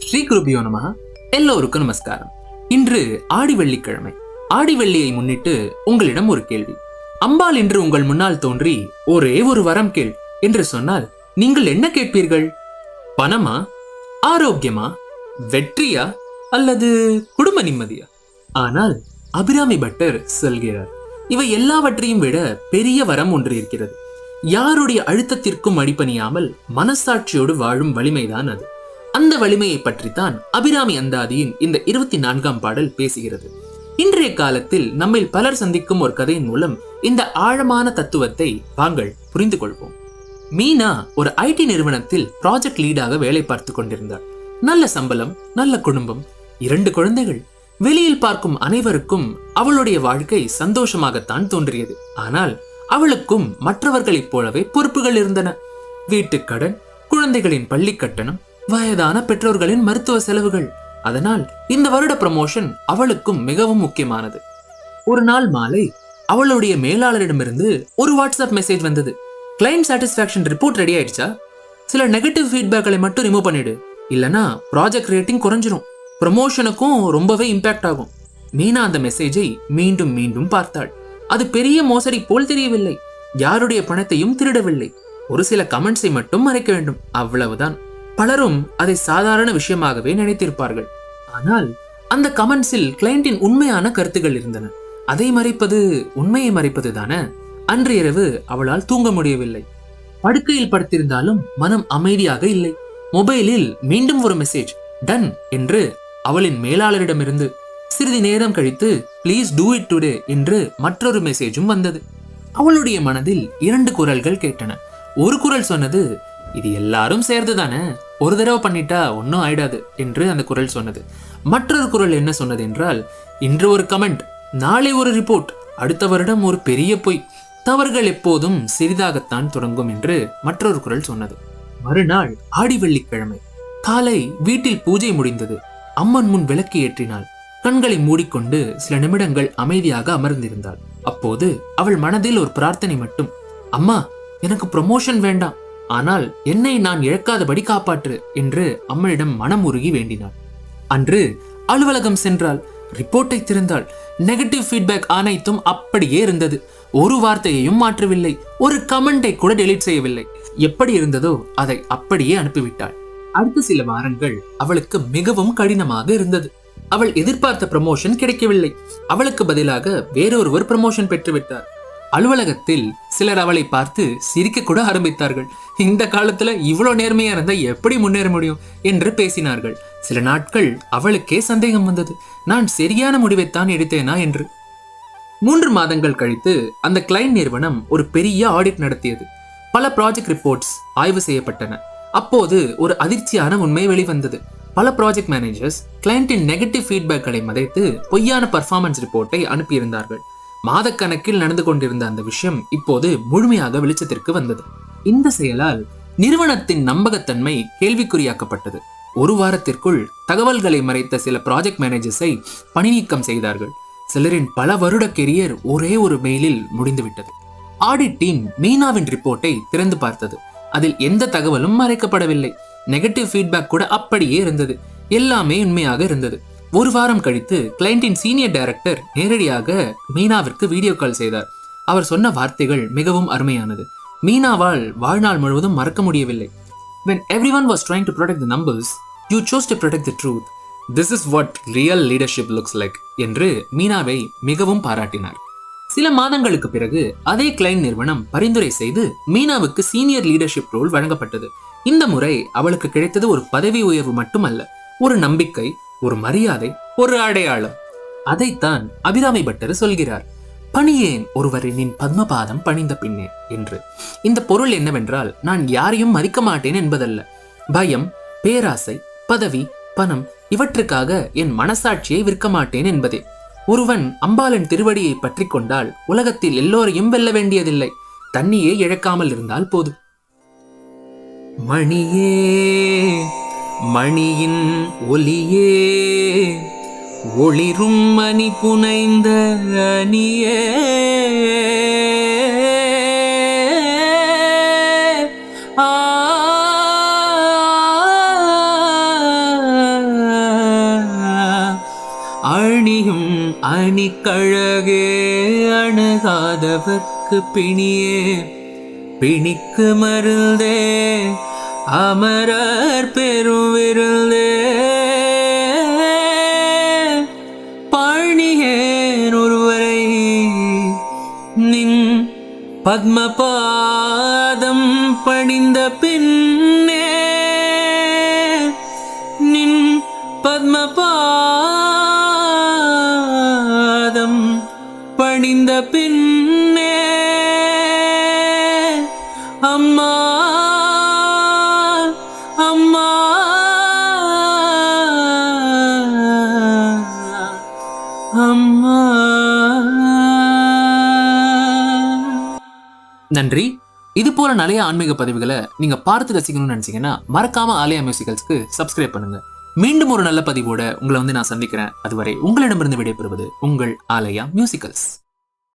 ஸ்ரீ குருபியோ நமஹ. எல்லோருக்கும் நமஸ்காரம். இன்று ஆடி வெள்ளிக்கிழமை. ஆடி வெள்ளியை முன்னிட்டு உங்களிடம் ஒரு கேள்வி. அம்பாள் என்று உங்கள் முன்னால் தோன்றி ஒரே ஒரு வரம் கேள் என்று சொன்னால் நீங்கள் என்ன கேட்பீர்கள்? பணமா, ஆரோக்கியமா, வெற்றியா, அல்லது குடும்ப நிம்மதியா? ஆனால் அபிராமி பட்டர் சொல்கிறார், இவை எல்லாவற்றையும் விட பெரிய வரம் ஒன்று இருக்கிறது. யாருடைய அழுத்தத்திற்கும் அடிபணியாமல் மனசாட்சியோடு வாழும் வலிமைதான் அது. அந்த வலிமையை பற்றித்தான் அபிராமி அந்தாதியின் இந்த 24ஆம் பாடல் பேசுகிறது. இன்றைய காலத்தில் நம்மில் பலர் சந்திக்கும் ஒரு கதையின் மூலம் இந்த ஆழமான தத்துவத்தை வாங்கள் புரிந்து கொள்வோம். மீனா ஒரு ஐடி நிறுவனத்தில் ப்ராஜெக்ட் லீடாக வேலை பார்த்து கொண்டிருந்தார். நல்ல சம்பளம், நல்ல குடும்பம், 2 குழந்தைகள். வெளியில் பார்க்கும் அனைவருக்கும் அவளுடைய வாழ்க்கை சந்தோஷமாகத்தான் தோன்றியது. ஆனால் அவளுக்கும் மற்றவர்களைப் போலவே பொறுப்புகள் இருந்தன. வீட்டுக்கடன், குழந்தைகளின் பள்ளி கட்டணம், வயதான பெற்றோர்களின் மருத்துவ செலவுகள். அதனால் இந்த வருட ப்ரமோஷன் அவளுக்கும் மிகவும் முக்கியமானது. ஒரு நாள் மாலை அவளுடைய மேலாளரிடமிருந்து ஒரு வாட்ஸ்அப் மெசேஜ் வந்தது. கிளைண்ட் சாட்டிஸ்பாக்சன் ரிப்போர்ட் ரெடி ஆயிடுச்சா? சில நெகட்டிவ் ஃபீட்பேக்களை மட்டும் ரிமூவ் பண்ணிடு, இல்லனா ப்ராஜெக்ட் ரேட்டிங் குறைஞ்சிரும், ப்ரமோஷனுக்கும் ரொம்பவே இம்பாக்ட் ஆகும். மீனா அந்த மெசேஜை மீண்டும் மீண்டும் பார்த்தாள். அது பெரிய மோசடி போல் தெரியவில்லை. யாருடைய பணத்தையும் திருடவில்லை. ஒரு சில கமெண்ட்ஸை மட்டும் மறைக்க வேண்டும், அவ்வளவுதான். பலரும் அதை சாதாரண விஷயமாகவே நினைத்திருப்பார்கள். ஆனால் அந்த கமெண்ட்ஸில் கிளையண்டின் உண்மையான கருத்துகள் இருந்தன. அதை மறைப்பது உண்மையை மறைப்பது தானே. அன்று இரவு அவளால் தூங்க முடியவில்லை. படுக்கையில் படுத்திருந்தாலும் மனம் அமைதியாக இல்லை. மொபைலில் மீண்டும் ஒரு மெசேஜ், டன் என்று அவளின் மேலாளரிடமிருந்து. சிறிது நேரம் கழித்து ப்ளீஸ் டூ இட் டுடே என்று மற்றொரு மெசேஜும் வந்தது. அவளுடைய மனதில் 2 குரல்கள் கேட்டன. ஒரு குரல் சொன்னது, இது எல்லாரும் சேர்ந்துதானே, ஒரு தடவை பண்ணிட்டா ஒன்னும் ஆயிடாது என்று அந்த குரல் சொன்னது. மற்றொரு குரல் என்ன சொன்னது என்றால், இன்று ஒரு கமெண்ட், நாளை ஒரு ரிப்போர்ட், அடுத்த வருடம் ஒரு பெரிய பொய், தவறுகள் எப்போதும் சிறிதாகத்தான் தொடங்கும் என்று மற்றொரு குரல் சொன்னது. மறுநாள் ஆடி வெள்ளிக்கிழமை காலை வீட்டில் பூஜை முடிந்தது. அம்மன் முன் விளக்கு ஏற்றினாள். கண்களை மூடிக்கொண்டு சில நிமிடங்கள் அமைதியாக அமர்ந்திருந்தாள். அப்போது அவள் மனதில் ஒரு பிரார்த்தனை மட்டும், அம்மா, எனக்கு ப்ரமோஷன் வேண்டாம், ஆனால் என்னை நான் இழக்காதபடி காப்பாற்று என்று அம்மனிடம் மனம் உருகி வேண்டினாள். அன்று அலுவலகம் சென்றாள். ரிப்போர்ட்டை திறந்தாள். நெகட்டிவ் ஃபீட்பேக் அனைத்தும் அப்படியே இருந்தது. ஒரு வார்த்தையையும் மாற்றவில்லை. ஒரு கமெண்டை கூட டெலீட் செய்யவில்லை. எப்படி இருந்ததோ அதை அப்படியே அனுப்பிவிட்டாள். அடுத்த சில வாரங்கள் அவளுக்கு மிகவும் கடினமாக இருந்தது. அவள் எதிர்பார்த்த ப்ரமோஷன் கிடைக்கவில்லை. அவளுக்கு பதிலாக வேறொருவர் ப்ரமோஷன் பெற்றுவிட்டார். அலுவலகத்தில் சிலர் அவளை பார்த்து சிரிக்க கூட ஆரம்பித்தார்கள். இந்த காலத்துல இவ்வளவு நேர்மையா இருந்தா எப்படி முன்னேற முடியும் என்று பேசினார்கள். சில நாட்கள் அவளுக்கே சந்தேகம் வந்தது, நான் சரியான முடிவைத்தான் எடுத்தேனா என்று. 3 மாதங்கள் கழித்து அந்த கிளைண்ட் நிறுவனம் ஒரு பெரிய ஆடிட் நடத்தியது. பல ப்ராஜெக்ட் ரிப்போர்ட்ஸ் ஆய்வு செய்யப்பட்டன. அப்போது ஒரு அதிர்ச்சியான உண்மை வெளிவந்தது. பல ப்ராஜெக்ட் மேனேஜர்ஸ் கிளைண்டின் நெகட்டிவ் ஃபீட்பேக்களை மறைத்து பொய்யான பர்ஃபார்மன்ஸ் ரிப்போர்ட்டை அனுப்பியிருந்தார்கள். மாதக்கணக்கில் நடந்து கொண்டிருந்த அந்த விஷயம் இப்போது முழுமையாக வெளிச்சத்திற்கு வந்தது. இந்த செயலால் நிறுவனத்தின் நம்பகத்தன்மை கேள்விக்குறியாக்கப்பட்டது. ஒரு வாரத்திற்குள் தகவல்களை மறைத்த சில ப்ராஜெக்ட் மேனேஜர்ஸை பணி நீக்கம் செய்தார்கள். சிலரின் பல வருட கெரியர் ஒரே ஒரு மெயிலில் முடிந்துவிட்டது. ஆடிட் டீம் மீனாவின் ரிப்போர்ட்டை திறந்து பார்த்தது. அதில் எந்த தகவலும் மறைக்கப்படவில்லை. நெகட்டிவ் ஃபீட்பேக் கூட அப்படியே இருந்தது. எல்லாமே உண்மையாக இருந்தது. ஒரு வாரம் கழித்து கிளையண்டின் சீனியர் டைரக்டர் நேரடியாக மீனாவிற்கு வீடியோ கால் செய்தார். அவர் சொன்ன வார்த்தைகள் மிகவும் அருமையானது. மீனாவால் வாழ்நாள் முழுவதும் மறக்க முடியவில்லை. When everyone was trying to protect the numbers, you chose to protect the truth. This is what real leadership looks like என்று மீனாவை மிகவும் பாராட்டினார். சில மாதங்களுக்கு பிறகு அதே கிளைண்ட் நிறுவனம் பரிந்துரை செய்து மீனாவுக்கு சீனியர் லீடர்ஷிப் ரோல் வழங்கப்பட்டது. இந்த முறை அவளுக்கு கிடைத்தது ஒரு பதவி உயர்வு மட்டுமல்ல, ஒரு நம்பிக்கை, ஒரு மரியாதை, ஒரு அடையாளம். அதைத்தான் அபிராமி பட்டர் சொல்கிறார், பணியேன் ஒருவரின் பத்மபாதம் பணிந்த பின்னே என்று. இந்த பொருள் என்னவென்றால், நான் யாரையும் மதிக்க மாட்டேன் என்பதல்ல. பயம், பேராசை, பதவி, பணம் இவற்றுக்காக என் மனசாட்சியை விற்க மாட்டேன் என்பதே. ஒருவன் அம்பாளின் திருவடியை பற்றி கொண்டால் உலகத்தில் எல்லோரையும் வெல்ல வேண்டியதில்லை. தன்னையே இழக்காமல் இருந்தால் போதும். மணியே, மணியின் ஒலியே, ஒளிரும் மணி புனைந்த அணியே, ஆ அணியும் அணிக்கழகே அணுகாதவர்க்கு பிணியே பிணிக்கு மருந்தே அமரர் பெருவிருந்தே பணியேன் ஒருவரை நின் பத்மபாதம் பணிந்த பின்னே நின் பத்மபாதம் பணிந்த பின்னே அம்மா அம்மா அம்மா. நன்றி. இது போல நிறைய ஆன்மீக பதிவுகளை நீங்க பார்த்து ரசிக்கணும்னு நினைச்சீங்கன்னா மறக்காம ஆலயா மியூசிக்கல்ஸ்க்கு சப்ஸ்கிரைப் பண்ணுங்க. மீண்டும் ஒரு நல்ல பதிவோட உங்களை நான் சந்திக்கிறேன். அதுவரை உங்களிடமிருந்து விடைபெறுவது உங்கள் ஆலயா மியூசிக்கல்ஸ்.